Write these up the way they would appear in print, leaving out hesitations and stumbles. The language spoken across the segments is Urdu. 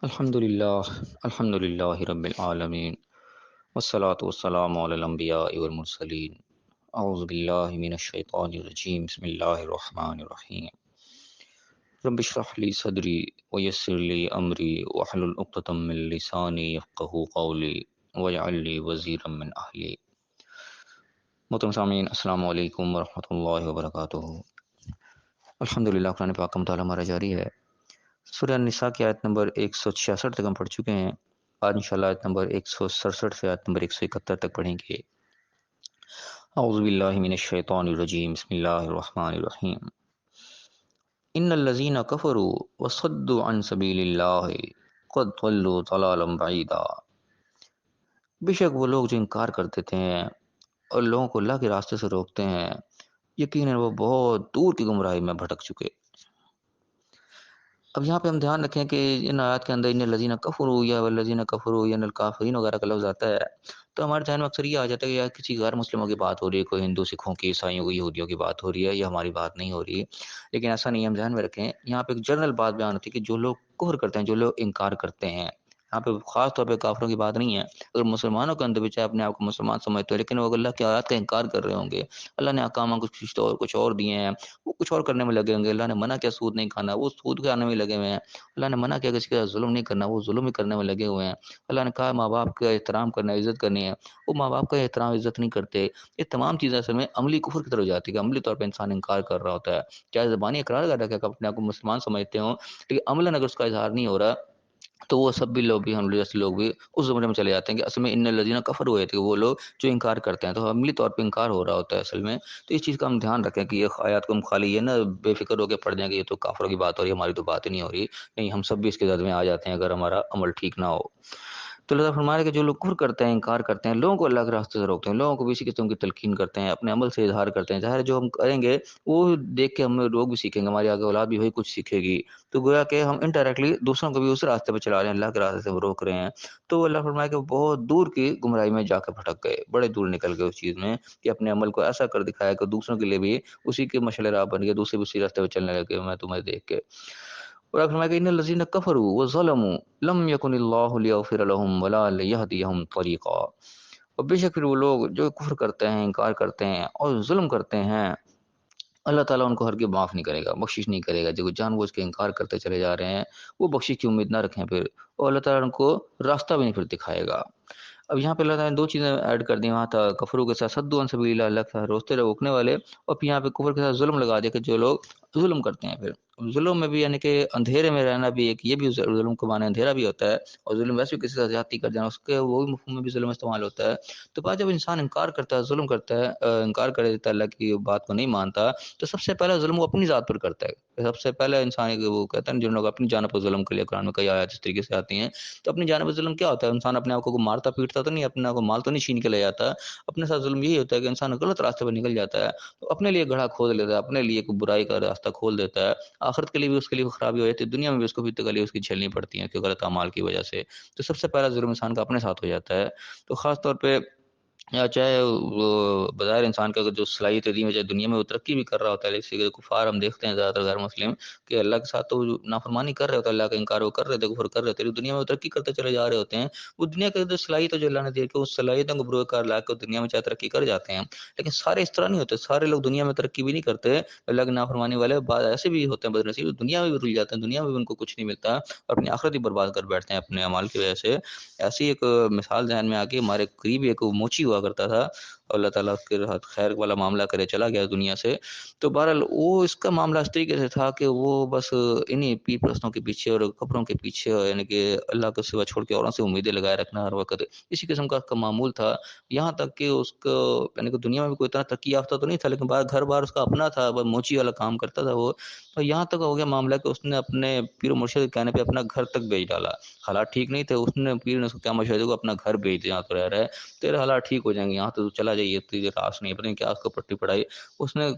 الحمد للہ رب العالمین والصلاة والسلام علی الانبیاء والمرسلین اعوذ باللہ من الشیطان الرجیم بسم اللہ الرحمن الرحیم رب اشرح لی صدری ویسر لی امری واحلل عقدۃ من لسانی یفقہوا قولی واجعل لی وزیرا من اہلی۔ محترم سامعین، السلام علیکم ورحمۃ اللہ وبرکاتہ۔ الحمدللہ قرآن پاک کا مطالعہ ہمارا جاری ہے۔ سورہ النساء کی آیت نمبر 166 تک ہم پڑھ چکے ہیں۔ آج انشاءاللہ آیت نمبر 167 سے آیت نمبر 171 تک پڑھیں گے۔ اعوذ باللہ من الشیطان الرجیم بسم اللہ الرحمن الرحیم۔ ان الذین کفروا وصدوا عن سبیل اللہ قد ضلوا ضلالا بعیدا۔ بے شک وہ لوگ جو انکار کر دیتے ہیں اور لوگوں کو اللہ کے راستے سے روکتے ہیں، یقیناً وہ بہت دور کی گمراہی میں بھٹک چکے۔ اب یہاں پہ ہم دھیان رکھیں کہ ان آیات کے اندر ان الذین کفروا یا والذین کفروا یا الکافرین وغیرہ کا لفظ آتا ہے تو ہمارے ذہن میں اکثر یہ آ جاتا ہے کہ یار کسی غیر مسلموں کی بات ہو رہی ہے، کوئی ہندو سکھوں کی، عیسائیوں کی، یہودیوں کی بات ہو رہی ہے، یا ہماری بات نہیں ہو رہی ہے۔ لیکن ایسا نہیں ہے، ہم ذہن میں رکھیں یہاں پہ ایک جنرل بات بیان ہوتی ہے کہ جو لوگ کفر کرتے ہیں، جو لوگ انکار کرتے ہیں، یہاں پہ خاص طور پہ کافروں کی بات نہیں ہے۔ اگر مسلمانوں کے اندر بھی چاہے اپنے آپ کو مسلمان سمجھتے ہو لیکن وہ اللہ کی آیات کا انکار کر رہے ہوں گے، اللہ نے احکام کچھ اور دیے ہیں، وہ کچھ اور کرنے میں لگے ہوں گے۔ اللہ نے منع کیا سود نہیں کھانا، وہ سود کھانے میں لگے ہوئے ہیں۔ اللہ نے منع کیا کسی کے ساتھ ظلم نہیں کرنا، وہ ظلم ہی کرنے میں لگے ہوئے ہیں۔ اللہ نے کہا ماں باپ کا احترام کرنا، عزت کرنی ہے، وہ ماں باپ کا احترام عزت نہیں کرتے۔ یہ تمام چیزیں اصل میں عملی کفر کی طرف جاتی ہے، عملی طور پہ انسان انکار کر رہا ہوتا ہے۔ چاہے زبانی اقرار کر رہا ہے کہ اپنے آپ کو مسلمان سمجھتے ہوں، لیکن عملاً اگر اس کا اظہار نہیں ہو رہا تو وہ سب بھی لوگ بھی، ہم جیسے لوگ بھی اس زمرے میں چلے جاتے ہیں کہ اصل میں ان الذین کفروا ہوئے تھے، وہ لوگ جو انکار کرتے ہیں، تو عملی طور پہ انکار ہو رہا ہوتا ہے اصل میں۔ تو اس چیز کا ہم دھیان رکھیں کہ یہ آیات کو ہم خالی یہ نہ بے فکر ہو کے پڑھ جائیں کہ یہ تو کافروں کی بات ہو رہی ہے، ہماری تو بات ہی نہیں ہو رہی۔ نہیں، ہم سب بھی اس کے زد میں آ جاتے ہیں اگر ہمارا عمل ٹھیک نہ ہو۔ تو اللہ فرما رہا ہے کہ جو لوگ کفر کرتے ہیں، انکار کرتے ہیں، لوگوں کو اللہ کے راستے سے روکتے ہیں، لوگوں کو بھی اسی قسم کی تلقین کرتے ہیں، اپنے عمل سے اظہار کرتے ہیں، ظاہر ہے جو ہم کریں گے وہ دیکھ کے ہم لوگ بھی سیکھیں گے، ہماری آگے اولاد بھی وہی کچھ سیکھے گی۔ تو گویا کہ ہم انڈائریکٹلی دوسروں کو بھی اس راستے پہ چلا رہے ہیں، اللہ کے راستے سے وہ روک رہے ہیں۔ تو اللہ فرمایا کہ وہ بہت دور کی گمراہی میں جا کے بھٹک گئے، بڑے دور نکل گئے اس چیز میں کہ اپنے عمل کو ایسا کر دکھایا کہ دوسروں کے لیے بھی اسی کے مشعل راہ بن گئے، دوسرے بھی اسی راستے پہ چلنے لگے میں تمہیں دیکھ کے۔ اور آپ فرمایا کہ ان الذین کفروا وظلموا لم یکن اللہ لیغفر لهم ولا لیہدیہم طریقا۔ اور بے شک پھر وہ لوگ جو کفر کرتے ہیں، انکار کرتے ہیں اور ظلم کرتے ہیں، اللہ تعالیٰ ان کو ہرگز معاف نہیں کرے گا، بخشش نہیں کرے گا۔ جو جان بوجھ کے انکار کرتے چلے جا رہے ہیں وہ بخشش کی امید نہ رکھیں پھر، اور اللہ تعالیٰ ان کو راستہ بھی نہیں پھر دکھائے گا۔ اب یہاں پہ اللہ تعالیٰ نے دو چیزیں ایڈ کر دی، وہاں تھا کفروں کے ساتھ صدوا عن سبیل اللہ، اللہ کے ساتھ روکتے رہے، روکنے والے، اور پھر یہاں پہ کفر کے ساتھ ظلم لگا دیا کہ جو لوگ ظلم کرتے ہیں۔ پھر ظلم میں بھی یعنی کہ اندھیرے میں رہنا بھی ایک، یہ بھی ظلم کو معنی اندھیرا بھی ہوتا ہے، اور ظلم ویسے بھی کسی سے زیادتی کر جانا، اس کے وہ بھی مفہوم میں بھی ظلم استعمال ہوتا ہے۔ تو بعد جب انسان انکار کرتا ہے، ظلم کرتا ہے، انکار کر دیتا ہے، اللہ کی بات کو نہیں مانتا، تو سب سے پہلا ظلم وہ اپنی ذات پر کرتا ہے۔ سب سے پہلا انسان وہ کہتا ہے جن لوگ اپنی جانب پر ظلم کے لیے قرآن میں کئی آیات اس طریقے سے آتی ہیں، تو اپنی جانب پر ظلم کیا ہوتا ہے؟ انسان اپنے آپ کو مارتا پیٹتا تو نہیں، اپنے آپ کو مال تو نہیں چھین کے لے جاتا، اپنے ساتھ ظلم یہی ہوتا ہے کہ انسان غلط راستے پر نکل جاتا ہے، تو اپنے لیے گڑھا کھود لیتا ہے، اپنے لیے کوئی برائی کا راستہ کھول دیتا ہے، آخرت کے لیے بھی اس کے لیے خرابی ہو جاتی ہے، دنیا میں بھی اس کو بھی تکلیف اس کی جھیلنی پڑتی ہے کہ غلط اعمال کی وجہ سے۔ تو سب سے پہلا ظلم انسان کا اپنے ساتھ ہو جاتا ہے۔ تو خاص طور پہ یا چاہے وہ بظاہر انسان کا جو صلاحیت دی ہے، چاہے دنیا میں وہ ترقی بھی کر رہا ہوتا ہے، لیکن کفار ہم دیکھتے ہیں زیادہ تر غیر مسلم کہ اللہ کے ساتھ تو نافرمانی کر رہے ہوتے ہیں، اللہ کا انکار وہ کر رہے تھے، کفر کر رہے تھے، دنیا میں وہ ترقی کرتے چلے جا رہے ہوتے ہیں۔ وہ دنیا کے جو صلاحیت ہے جو اللہ نے دی کہ اس صلاحیتوں کو بروئے کار لا کے دنیا میں چاہے ترقی کر جاتے ہیں، لیکن سارے اس طرح نہیں ہوتے، سارے لوگ دنیا میں ترقی بھی نہیں کرتے۔ اللہ کی نافرمانی والے بعض ایسے بھی ہوتے ہیں بدنصیب، دنیا میں بھی رل جاتے ہیں، دنیا میں بھی ان کو کچھ نہیں ملتا اور اپنی آخرت ہی برباد کر بیٹھتے ہیں اپنے اعمال کی وجہ سے۔ ایسی ایک مثال ذہن میں آ کے ہمارے قریب ایک موچی ہوا کرتا تھا، اللہ تعالیٰ اس کے خیر والا معاملہ کرے چلا گیا دنیا سے۔ تو بہرحال وہ اس کا معاملہ اس طریقے سے تھا کہ وہ بس انہی پیر پرستوں کے پیچھے اور کپڑوں کے پیچھے، یعنی کہ اللہ کے سوا چھوڑ کے اوروں سے امیدیں لگائے رکھنا ہر وقت، اسی قسم کا اس کا معمول تھا۔ یہاں تک کہ اس کو یعنی کہ دنیا میں بھی کوئی اتنا ترقی یافتہ تو نہیں تھا، لیکن گھر بار اس کا اپنا تھا، بس موچی والا کام کرتا تھا وہ۔ تو یہاں تک ہو گیا معاملہ کہ اس نے اپنے پیر و مرشد کے کہنے پہ اپنا گھر تک بیچ ڈالا۔ حالات ٹھیک نہیں تھے، اس نے پیر نے اس کو کیا مشورہ دیا کہ اپنا گھر بیچ دے، یہاں تو رہ رہا ہے، تیرے حالات ٹھیک ہو جائیں گے، یہاں تو چلا جائیے، تجھے راس نہیں، پتہ نہیں کیا اس کو پٹی پڑائی۔ اس نے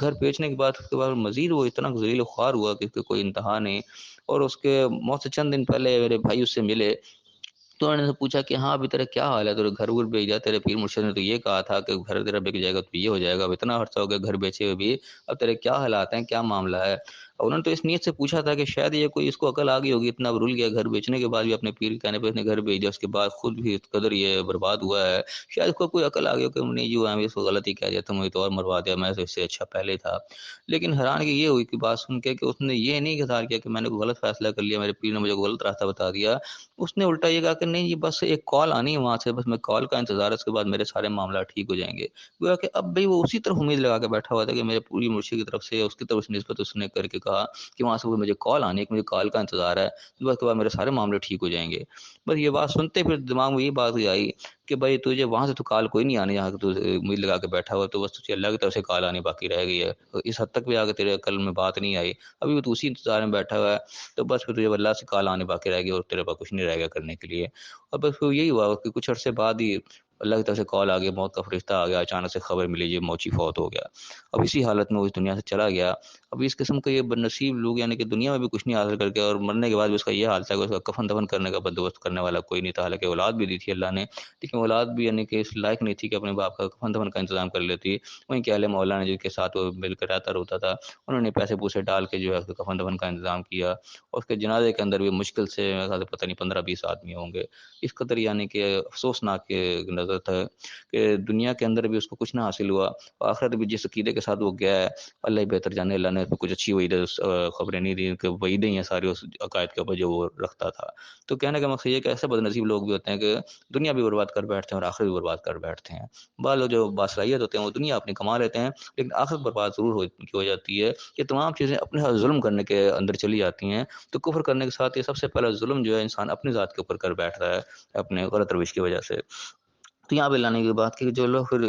گھر بیچنے کے بعد اس کے بعد مزید وہ اتنا ذلیل و خوار ہوا کہ اس کے کوئی انتہا نہیں۔ اور اس کے موت سے چند دن پہلے میرے بھائی اس سے ملے تو انہوں نے پوچھا کہ ہاں ابھی تیرا کیا حال ہے، تیرے گھر ور بیچ دیا، تیرے پیر مرشد نے تو یہ کہا تھا کہ گھر تیرا بک جائے گا تو یہ ہو جائے گا، اب اتنا عرصہ ہو گیا گھر بیچے ہوئے بھی، اب تیرے کیا حالات ہیں، کیا معاملہ ہے؟ اور انہوں نے تو اس نیت سے پوچھا تھا کہ شاید یہ کوئی اس کو عقل آ گئی ہوگی، اتنا رول گیا گھر بیچنے کے بعد بھی اپنے پیر کے کہنے پہ اس نے گھر بیچ دیا، اس کے بعد خود بھی اس قدر یہ برباد ہوا ہے، شاید اس کو کوئی عقل آ گئی ہو کہ نہیں جو ہمیں اس کو غلطی کہہ دیا، تم تو اور مروا دیا، میں تو اس سے اچھا پہلے تھا۔ لیکن حیرانگی یہ ہوئی کہ بات سن کے کہ اس نے یہ نہیں اظہار کیا کہ میں نے کوئی غلط فیصلہ کر لیا، میرے پیر نے مجھے غلط راستہ بتا دیا، اس نے الٹا یہ کہا کہ نہیں، یہ بس ایک کال آنی ہے وہاں سے، بس میں کال کا انتظار ہے، اس کے بعد میرے سارے معاملات ٹھیک ہو جائیں گے۔ گویا کہ اب بھی وہ اسی طرح امید لگا کے بیٹھا ہوا تھا کہ میرے پوری مرشد کی طرف سے اس کی طرف سے نسبت اس نے کر کے کہا کہ وہاں سے مجھے کال آنی ہے، کہ مجھے کال کا انتظار ہے، اس کے بعد میرے سارے معاملے ٹھیک ہو جائیں گے۔ بس یہ بات سنتے پھر دماغ میں یہ بات آئی کہ بھائی تجھے وہاں سے تو کال کوئی نہیں آنی جہاں تو امید لگا کے بیٹھا ہوا، تو بس تجھے اللہ کی طرف سے کال آنی باقی رہ گئی ہے، اس حد تک بھی آگے تیرے عقل میں بات نہیں آئی، ابھی بھی تو اسی انتظار میں بیٹھا ہوا ہے، تو بس پھر تجھے اللہ سے کال آنے باقی رہ گئی اور تیرے پاس کچھ نہیں رہ گیا کرنے کے لیے۔ اور بس پھر یہی ہوا کہ کچھ عرصے بعد ہی اللہ کی طرف سے کال آ گیا، موت کا فرشتہ آ گیا، اچانک سے خبر ملی یہ موچی فوت ہو گیا۔ اب اسی حالت میں وہ اس دنیا سے چلا گیا۔ اب اس قسم کے یہ بد نصیب لوگ یعنی کہ دنیا میں بھی کچھ نہیں حاصل کر کے اور مرنے کے بعد بھی اس کا یہ حال تھا کہ اس کا کفن دفن کرنے کا بندوبست کرنے والا کوئی نہیں تھا، حالانکہ اولاد بھی دی تھی اللہ نے، لیکن اولاد بھی یعنی کہ اس لائق نہیں تھی کہ اپنے باپ کا کفن دفن کا انتظام کر لیتی۔ وہیں کہ اہل مولا نے جن کے ساتھ وہ مل کر رہتا روتا تھا، انہوں نے پیسے پوسے ڈال کے جو ہے اس کے کفن دفن کا انتظام کیا، اور اس کے جنازے کے اندر بھی مشکل سے پتہ نہیں 15-20 آدمی ہوں گے۔ اس قدر یعنی کہ افسوسناک نظر تھا کہ دنیا کے اندر بھی اس کو کچھ نہ حاصل ہوا، آخرت بھی جس عقیدے کے ساتھ وہ گیا ہے اللہ ہی بہتر جانے، اللہ نے کچھ اچھی خبریں نہیں دی کہ وعیدیں ہیں ساری اس عقائد کے اوپر جو وہ رکھتا تھا۔ تو کہنے کا مقصد یہ کہ ایسے بد نصیب لوگ بھی ہوتے ہیں کہ دنیا بھی برباد کر بیٹھتے ہیں اور آخرت بھی برباد کر بیٹھتے ہیں۔ بعض لوگ جو باصلاحیت ہوتے ہیں وہ دنیا اپنی کما لیتے ہیں، لیکن آخرت برباد ضرور ہو جاتی ہے کہ تمام چیزیں اپنے ساتھ ظلم کرنے کے اندر چلی جاتی ہیں۔ تو کفر کرنے کے ساتھ یہ سب سے پہلا ظلم جو ہے انسان اپنی ذات کے اوپر کر بیٹھ رہا ہے اپنے غلط روش کی وجہ سے۔ تو یہاں پہ لانے کی بات کی کہ جو لوگ پھر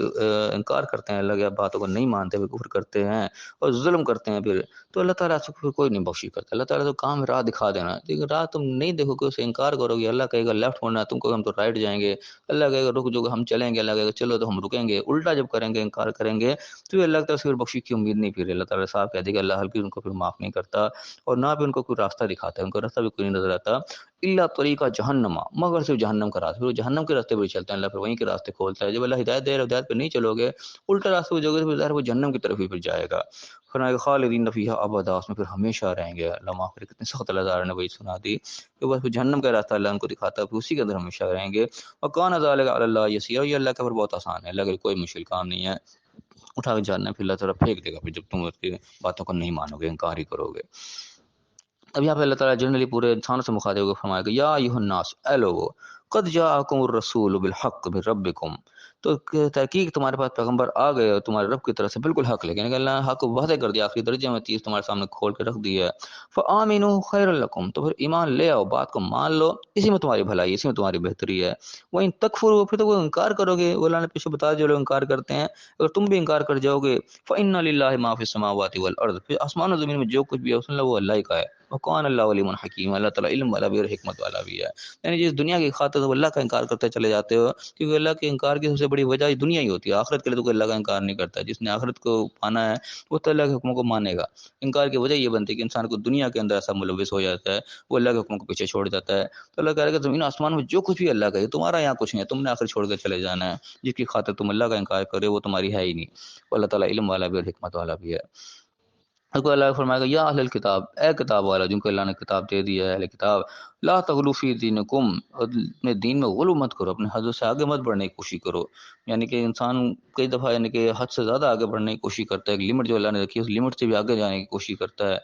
انکار کرتے ہیں اللہ کی باتوں کو نہیں مانتے ہوئے کفر کرتے ہیں اور ظلم کرتے ہیں پھر، تو اللہ تعالیٰ سے پھر کوئی نہیں بخشی کرتا۔ اللہ تعالیٰ تو کام راہ دکھا دینا ہے، لیکن راہ تم نہیں دیکھو گے، اسے انکار کرو گے، اللہ کہے گا لیفٹ ہونا ہے، تم کو ہم تو رائٹ جائیں گے، اللہ کہے گا رک جو گے ہم چلیں گے، اللہ کہے گا چلو تو ہم رکیں گے، الٹا جب کریں گے انکار کریں گے تو یہ اللہ تعالیٰ سے پھر بخشی کی امید نہیں، پھر اللہ تعالیٰ صاحب کہہ دے گا اللہ ہلکی ان کو پھر معاف نہیں کرتا، اور نہ بھی ان کو کوئی راستہ دکھاتا ہے، ان کا راستہ بھی کوئی نہیں نظر آتا اللہ طریقہ جہنما، مگر صرف جہنم کا راستہ، پھر وہ جہنم کے راستے پہ چلتے ہیں، اللہ پھر وہیں کے راستے کھولتا ہے، جب اللہ ہدایت دے رہا ہے ہدایت پہ نہیں چلو گے، الٹا راستہ پہ جاؤ گے تو ظاہر وہ جہنم کی طرف ہی پھر جائے گا۔ فرمایا کہ خالدین فیہا ابدا، اس میں پھر ہمیشہ رہیں گے۔ اللہ معاف کرے کتنی سخت اللہ تعالیٰ نے وہی سنا دی کہ بس جہنم کا راستہ اللہ ان کو دکھاتا ہے، پھر اسی کے اندر ہمیشہ رہیں گے۔ اور کان ذالک علی اللہ یسیر، یہ اللہ کا پر بہت آسان ہے، اللہ کے کوئی مشکل کام نہیں ہے، اٹھا کے جاننا پھر اللہ تعالیٰ پھینک دے گا پھر جب تم اس کی باتوں کو نہیں مانو گے، انکار ہی کرو گے۔ اب یہاں پہ اللہ تعالیٰ جنرلی پورے انسانوں سے مخاطب ہو کے فرمایا کہ یا ایھا الناس، اے لوگو، قد جاءکم الرسول بالحق من ربکم، تو تحقیق تمہارے پاس پیغمبر آ گئے اور تمہارے رب کی طرف سے بالکل حق لے کے، یعنی کہ اللہ نے حق کو واضح کر دیا، آخری درجے میں چیز تمہارے سامنے کھول کے رکھ دی ہے۔ فآمنوا خیر لکم، تو پھر ایمان لے آؤ، بات کو مان لو، اسی میں تمہاری بھلائی، اسی میں تمہاری بہتری ہے۔ وَإِن تکفروا، پھر تو وہ انکار کرو گے، وہ اللہ نے پیچھے بتا جو لوگ انکار کرتے ہیں، اگر تم بھی انکار کر جاؤ گے، فإن للہ ما فی السماوات والارض، پھر آسمان و زمین میں جو کچھ بھی ہے اس میں وہ اللہ ہی کا ہے۔ وقان اللہ علیم حکیم، اللہ تعالیٰ علم والا بھی اور حکمت والا بھی ہے۔ یعنی جس دنیا کی خاطر وہ اللہ کا انکار کرتے چلے جاتے ہو، کیونکہ اللہ کے انکار کی سب سے بڑی وجہ دنیا ہی ہوتی ہے، آخرت کے لیے تو کوئی اللہ کا انکار نہیں کرتا، جس نے آخرت کو پانا ہے وہ تو اللہ کے حکموں کو مانے گا۔ انکار کی وجہ یہ بنتی ہے کہ انسان کو دنیا کے اندر ایسا ملوث ہو جاتا ہے، وہ اللہ کے حکموں کو پیچھے چھوڑ جاتا ہے۔ تو اللہ کہہ رہا ہے کہ زمین آسمان میں جو کچھ بھی اللہ کا ہے تمہارا یہاں کچھ نہیں ہے، تم نے آخر چھوڑ کے چلے جانا ہے، جس کی خاطر تم اللہ کا انکار کرے وہ تمہاری ہے ہی نہیں۔ وہ اللہ تعالیٰ علم والا بھی اور حکمت والا بھی ہے۔ اس کو اللہ فرمائے گا یا اہل الکتاب، اے کتاب والا جن کو اللہ نے کتاب دے دی ہے، اہل کتاب، لا تغلوا فی دینکم، اپنے دین میں غلو مت کرو، اپنے حد سے آگے مت بڑھنے کی کوشش کرو۔ یعنی کہ انسان کئی دفعہ یعنی کہ حد سے زیادہ آگے بڑھنے کی کوشش کرتا ہے، ایک لمٹ جو اللہ نے رکھی ہے اس لمٹ سے بھی آگے جانے کی کوشش کرتا ہے۔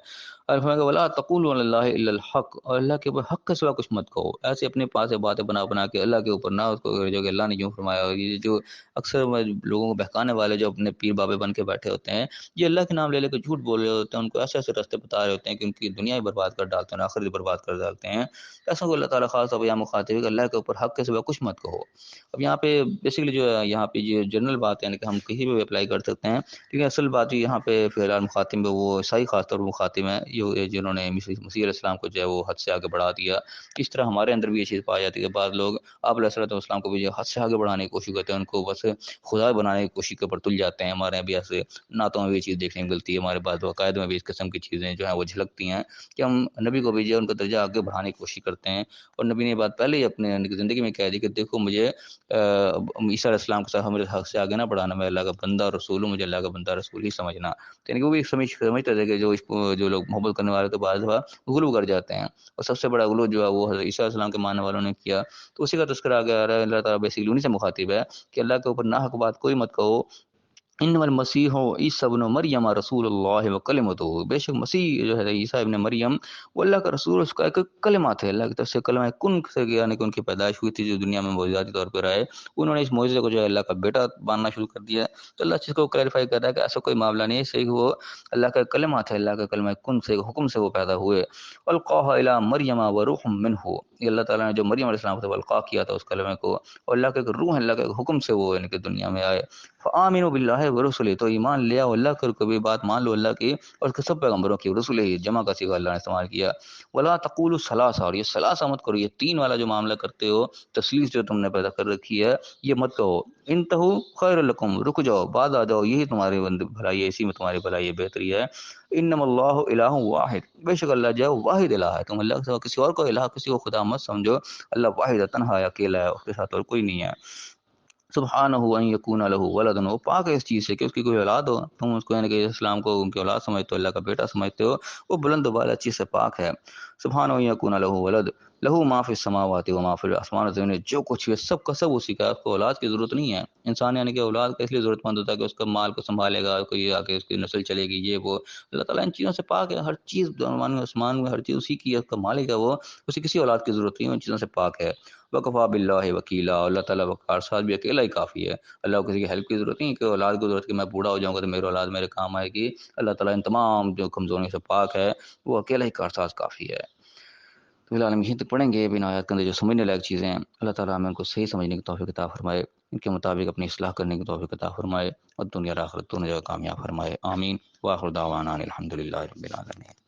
اور فرمائے گا ولا تقولوا علی اللہ الا الحق، اور اللہ کے اوپر حق کے سوا کچھ مت کہو، ایسے اپنے پاس سے باتیں بنا بنا کے اللہ کے اوپر نہ اس کو جو کہ اللہ نے یوں فرمایا، اور یہ جو اکثر لوگوں کو بہکانے والے جو اپنے پیر بابے بن کے بیٹھے ہوتے ہیں، یہ اللہ کے نام لے لے کے جھوٹ بول رہے ہوتے ہیں، ان کو ایسے ایسے راستے بتا رہے ہوتے ہیں کہ ان کی دنیا ہی برباد کر ڈالتے ہیں، آخرت بھی برباد کر ڈالتے ہیں۔ ایسا کو اللہ تعالیٰ خاص طور پہ یہاں مخاطب ہے کہ اللہ کے اوپر حق کے سوا کچھ مت کہو۔ اب یہاں پہ بیسیکلی جو ہے یہاں پہ یہ جنرل بات ہے، یعنی کہ ہم کہیں بھی اپلائی کر سکتے ہیں، لیکن اصل بات یہاں پہ فی الحال مخاطب ہے وہ عیسائی خاص طور پر مخاطب ہیں، جنہوں نے مسیح علیہ السلام کو جو ہے وہ حد سے آگے بڑھا دیا۔ اس طرح ہمارے اندر بھی یہ چیز پائی جاتی ہے کہ بعض لوگ آپ علیہ السلام کو بھی جو حد سے آگے بڑھانے کی کوشش کرتے ہیں، ان کو بس خدا بنانے کی کوشش کے اوپر تل جاتے ہیں۔ ہمارے یہاں بھی ایسے نعتوں میں بھی یہ چیز دیکھنے کو ملتی ہے، ہمارے بعض عقائد میں بھی اس قسم کی چیزیں جو ہیں وہ جھلکتی ہیں کہ ہم نبی کو بھی جو ہے ان کا درجہ آگے بڑھانے کی کوشش کرتے ہیں، اور نبی نے یہ بات پہلے ہی اپنے زندگی میں کہہ دی کہ دیکھو مجھے عیسیٰ علیہ السلام کے ساتھ میرے حق سے آگے نہ بڑھانا، میں اللہ کا بندہ اور رسول ہوں، مجھے اللہ کا بندہ رسول ہی سمجھنا۔ یعنی کہ وہ بھی سمجھتے تھے کہ جو لوگ محمد محبت کرنے والے تو بعض دفعہ غلو کر جاتے ہیں، اور سب سے بڑا غلو جو ہے وہ حضرت عیسیٰ علیہ السلام کے ماننے والوں نے کیا، تو اسی کا تذکرہ آگے آ رہا ہے۔ اللہ تعالیٰ بیسکلی انہیں سے مخاطب ہے کہ اللہ کے اوپر ناحق بات کوئی مت کہو، ان المسیح عیسی ابن مریم رسول اللہ وکلمتہ، بے شک مسیح جو ہے عیسیٰ ابن مریم وہ اللہ کا رسول، اس کا ایک کلمہ تھا، اللہ کی طرف سے کلمہ کن سے، یعنی کہ ان کی پیدائش ہوئی تھی جو دنیا میں معجزاتی طور پر آئے، انہوں نے اس معجزے کو جو ہے اللہ کا بیٹا ماننا شروع کر دیا۔ تو اللہ چیز کو کلیریفائی کر رہا ہے کہ ایسا کوئی معاملہ نہیں ہے، صحیح وہ اللہ کا کلمہ تھا، اللہ کا کلمہ کن سے، حکم سے وہ پیدا ہوئے۔ القاہ الی مریم وروح منہ، یہ اللہ تعالیٰ نے جو مریم علیہ السلام کو القاء کیا تھا اس کلمے کو، اور اللہ کا ایک روح ہے، اللہ کا ایک حکم سے وہ یعنی کہ دنیا میں آئے۔ فآمنوا باللہ ورسلہ، تو ایمان لے آؤ اللہ کر کبھی بات مان لو اللہ کی اور اس کے سب پیغمبروں کی، رسول ہی جمع کا صیغہ اللہ نے استعمال کیا۔ ولا تقولوا ثلاثہ، اور یہ ثلاثہ مت کرو، یہ تین والا جو معاملہ کرتے ہو، تثلیث جو تم نے پیدا کر رکھی ہے یہ مت کہو۔ انتہو خیر لکم، رک جاؤ، بعد آ جاؤ، یہی تمہاری بھلائی ہے، اسی میں تمہاری بھلائی ہے، بہتری ہے۔ انما اللہ الہ واحد، بے شک اللہ جو ہے واحد الہ ہے، تم اللہ کے سوا کسی اور کو الہ، کسی کو خدا مت سمجھو، اللہ واحد ہے، تنہا ہے، اکیلا ہے، اس کے ساتھ اور کوئی نہیں ہے۔ سبحانہ ان یکون لہ ولد، وہ پاک ہے اس چیز سے کہ اس کی کوئی اولاد ہو، تم اس کو یعنی کہ اسلام کو ان کی اولاد سمجھتے ہو، اللہ کا بیٹا سمجھتے ہو، وہ بلند و بالا چیز سے پاک ہے۔ سبحانہ ان یکون لہ ولد لہ ما فی السماوات و ما فی الاسمان، زمین جو کچھ ہے سب کا سب اسی کا ہے، اس کو اولاد کی ضرورت نہیں ہے۔ انسان یعنی کہ اولاد کا اس لیے ضرورت مند ہوتا ہے کہ اس کا مال کو سنبھالے گا، کوئی آگے اس کی نسل چلے گی، یہ وہ، اللہ تعالیٰ ان چیزوں سے پاک ہے، ہر چیز زمان میں آسمان میں ہر چیز اسی کی ہے، اس کا مالک ہے وہ، اسی کسی اولاد کی ضرورت نہیں ہے، ان چیزوں سے پاک ہے۔ وکفیٰ باللہ وکیلا، اللہ تعالیٰ وقار ساتھ بھی اکیلا ہی کافی ہے، اللہ کو کسی کی ہیلپ کی ضرورت نہیں کہ اولاد کی ضرورت کہ میں بوڑھا ہو جاؤں گا تو میری اولاد میرے کام آئے گی، اللہ تعالیٰ ان تمام جو کمزوریوں سے پاک ہے، وہ اکیلا ہی کارساز کافی ہے۔ تو فی الحال ہم یہیں تک پڑھیں گے، بنا آیات کے اندر جو سمجھنے لائق چیزیں ہیں، اللہ تعالیٰ ہمیں ان کو صحیح سمجھنے کی توفیق عطا فرمائے، ان کے مطابق اپنی اصلاح کرنے کی توفیق عطا فرمائے، اور دنیا اور آخرت دونوں جگہ کامیاب فرمائے، آمین۔ وآخر دعوانا ان الحمد للہ رب العالمین۔